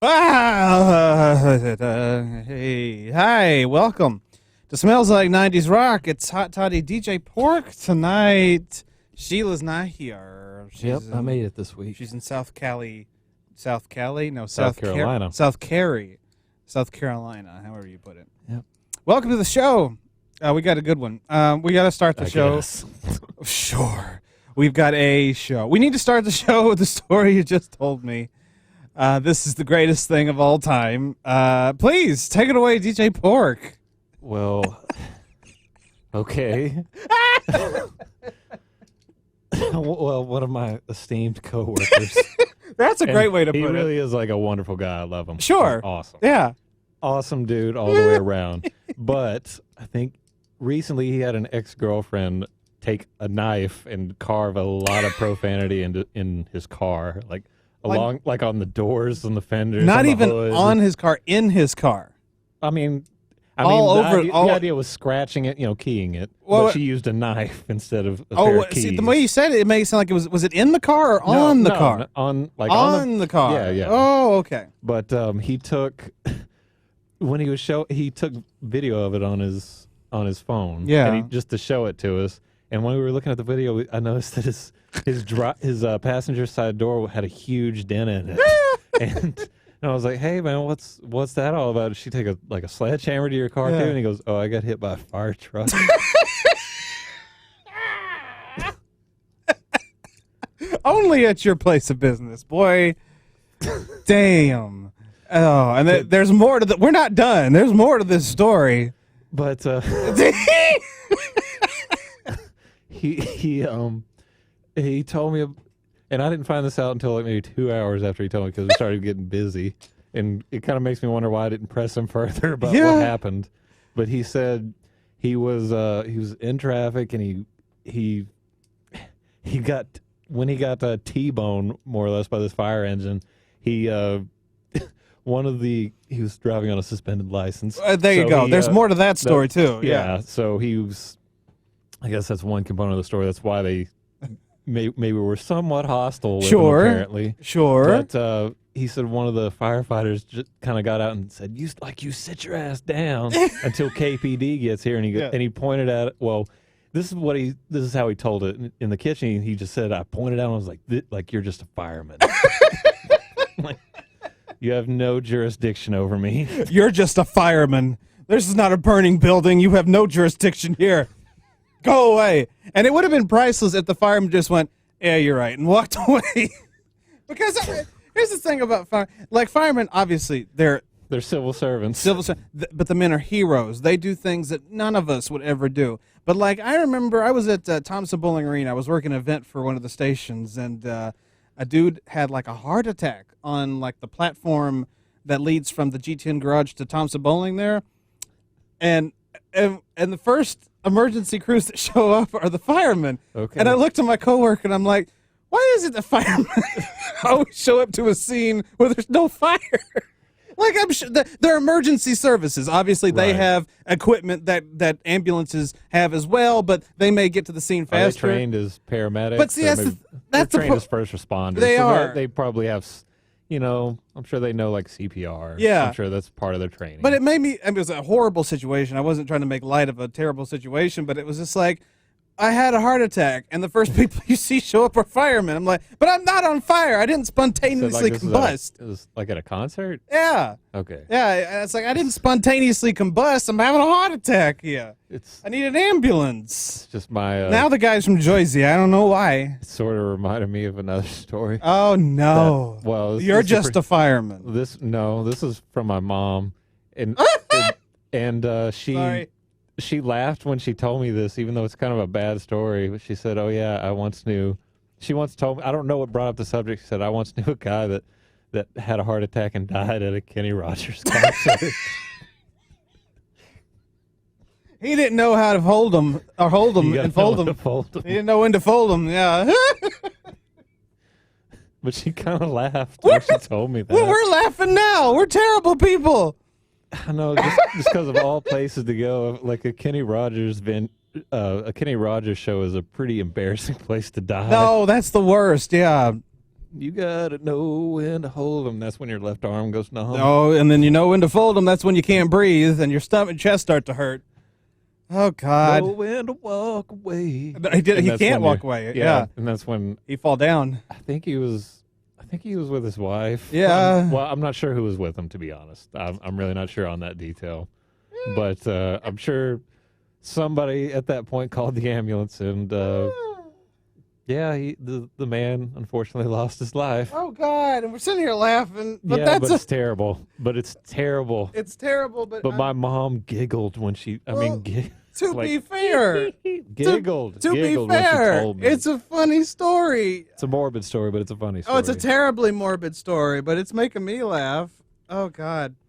Hey, hi, welcome to Smells Like 90's Rock. It's Hot Toddy DJ P.O.R.C. tonight. Sheila's not here. I made it this week. She's in South Cali? No, South Carolina. South Carolina, however you put it. Yep. Welcome to the show. We got a good one. We got to start the show. Guess. Sure. We've got a show. We need to start the show with the story you just told me. This is the greatest thing of all time. Please, take it away, DJ P.O.R.C. Well, okay. Well, one of my esteemed coworkers. That's a great way to put it. He it. really is like a wonderful guy. I love him. Sure. He's awesome. Yeah. Awesome dude all the way around. But I think recently he had an ex-girlfriend take a knife and carve a lot of profanity in his car, like on the doors and the fenders. Not on even the hood. on his car, in his car. The idea was scratching it, keying it. Well, but she used a knife instead of a pair of keys. See, the way you said it, it made it sound like was it in the car or on the car? On the car. Yeah, yeah. Oh, okay. But he took when he was he took video of it on his phone. Yeah. And just to show it to us. And when we were looking at the video, I noticed that his passenger side door had a huge dent in it. and I was like, "Hey man, what's that all about? Did she take a sledgehammer to your car too?" And he goes, "Oh, I got hit by a fire truck." Only at your place of business, boy. Damn. Oh, and there's more to we're not done. There's more to this story. But he told me, and I didn't find this out until maybe 2 hours after he told me, because we started getting busy, and it kind of makes me wonder why I didn't press him further about what happened. But he said he was in traffic, and he got when he got T-boned more or less by this fire engine. He he was driving on a suspended license. There you go. There's more to that story too. Yeah. So he was. I guess that's one component of the story. That's why they maybe were somewhat hostile with him, apparently. Sure. But he said one of the firefighters just kind of got out and said, "You sit your ass down until KPD gets here." And he pointed at it. Well, this is how he told it in the kitchen. He just said, "I pointed out and I was like you're just a fireman." Like, you have no jurisdiction over me. You're just a fireman. This is not a burning building. You have no jurisdiction here. Go away. And it would have been priceless if the fireman just went, "Yeah, you're right," and walked away. Because here's the thing about firemen, obviously, they're civil servants. But the men are heroes. They do things that none of us would ever do. But I remember I was at Thompson Bowling Arena. I was working an event for one of the stations, and a dude had a heart attack on the platform that leads from the G10 garage to Thompson Bowling there. And the first emergency crews that show up are the firemen. Okay. And I looked at my coworker and I'm like, why is it the firemen always show up to a scene where there's no fire? I'm sure they're emergency services. Obviously, they have equipment that ambulances have as well, but they may get to the scene faster. Are they trained as paramedics? But see, that's trained as first responders. They are. They probably have, I'm sure they know CPR. Yeah. I'm sure that's part of their training. But it was a horrible situation. I wasn't trying to make light of a terrible situation, but it was just I had a heart attack, and the first people you see show up are firemen. I'm like, but I'm not on fire. I didn't spontaneously combust. It was at a concert? Yeah. Okay. Yeah, it's I didn't spontaneously combust. I'm having a heart attack here. I need an ambulance. It's just my... now the guy's from Jersey. I don't know why. It sort of reminded me of another story. Oh, no. You're just a fireman. This is from my mom. And she... Sorry. She laughed when she told me this, even though it's kind of a bad story. But she said, "Oh yeah, I once knew." She once told me. I don't know what brought up the subject. She said, "I once knew a guy that had a heart attack and died at a Kenny Rogers concert." He didn't know how to hold them and fold them. He didn't know when to fold them. Yeah. But she kind of laughed when she told me that. Well, we're laughing now. We're terrible people. I know, just because of all places to go, a Kenny Rogers show is a pretty embarrassing place to die. No, that's the worst. Yeah, You gotta know when to hold them. That's when your left arm goes numb. Oh, and then you know when to fold them. That's when you can't breathe and your stomach and chest start to hurt. Oh, God. Know when to walk away. He And that's can't when walk away. Yeah. And that's when He fall down. I think he was with his wife. Yeah. Well, I'm not sure who was with him, to be honest. I'm really not sure on that detail. But I'm sure somebody at that point called the ambulance, and the man unfortunately lost his life. Oh, God. And we're sitting here laughing. But but it's terrible. But it's terrible. It's terrible. But my mom giggled when she, to be fair. giggled. To giggled be fair, when she told me. it's a funny story. It's a morbid story, but it's a funny story. Oh, it's a terribly morbid story, but it's making me laugh. Oh, God.